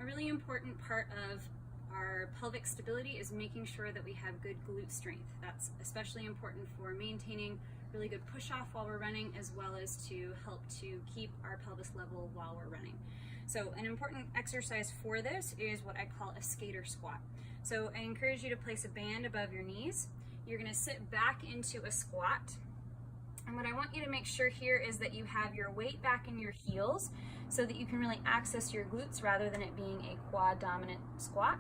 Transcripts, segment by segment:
A really important part of our pelvic stability is making sure that we have good glute strength. That's especially important for maintaining really good push-off while we're running, as well as to help to keep our pelvis level while we're running. So an important exercise for this is what I call a skater squat. So I encourage you to place a band above your knees. You're gonna sit back into a squat. And what I want you to make sure here is that you have your weight back in your heels so that you can really access your glutes rather than it being a quad dominant squat.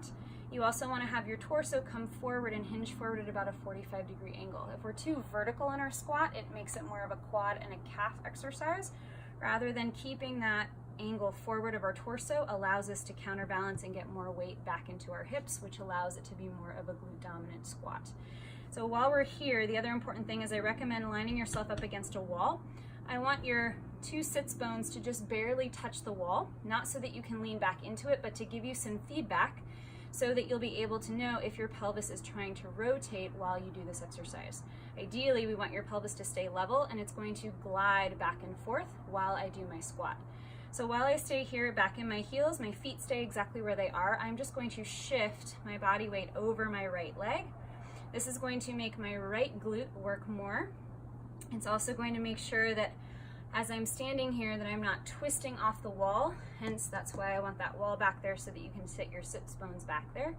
You also want to have your torso come forward and hinge forward at about a 45-degree angle. If we're too vertical in our squat, it makes it more of a quad and a calf exercise. Rather than keeping that angle forward of our torso allows us to counterbalance and get more weight back into our hips, which allows it to be more of a glute dominant squat. So while we're here, the other important thing is I recommend lining yourself up against a wall. I want your two sits bones to just barely touch the wall, not so that you can lean back into it, but to give you some feedback so that you'll be able to know if your pelvis is trying to rotate while you do this exercise. Ideally, we want your pelvis to stay level and it's going to glide back and forth while I do my squat. So while I stay here back in my heels, my feet stay exactly where they are. I'm just going to shift my body weight over my right leg. This is going to make my right glute work more. It's also going to make sure that as I'm standing here that I'm not twisting off the wall, hence that's why I want that wall back there so that you can sit your sits bones back there.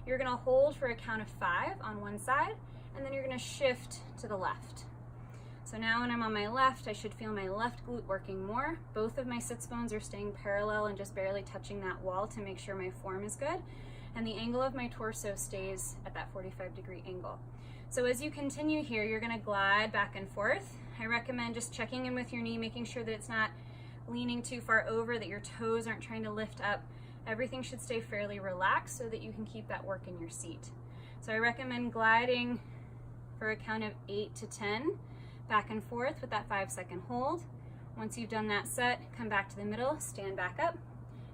You're gonna hold for a count of 5 on one side, and then you're gonna shift to the left. So now when I'm on my left, I should feel my left glute working more. Both of my sits bones are staying parallel and just barely touching that wall to make sure my form is good. And the angle of my torso stays at that 45-degree angle. So as you continue here, you're gonna glide back and forth. I recommend just checking in with your knee, making sure that it's not leaning too far over, that your toes aren't trying to lift up. Everything should stay fairly relaxed so that you can keep that work in your seat. So I recommend gliding for a count of 8 to 10, back and forth with that 5-second hold. Once you've done that set, come back to the middle, stand back up,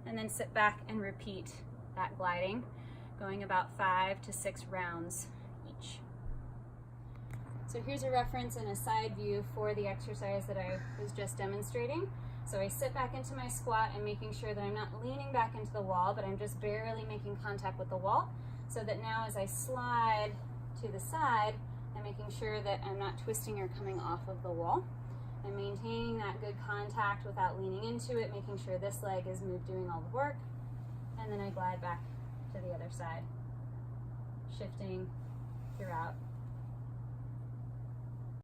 and then sit back and repeat that gliding, going about 5 to 6 rounds each. So here's a reference and a side view for the exercise that I was just demonstrating. So I sit back into my squat and making sure that I'm not leaning back into the wall, but I'm just barely making contact with the wall, so that now as I slide to the side, I'm making sure that I'm not twisting or coming off of the wall. I'm maintaining that good contact without leaning into it, making sure this leg is moved doing all the work, and then I glide back to the other side, shifting throughout.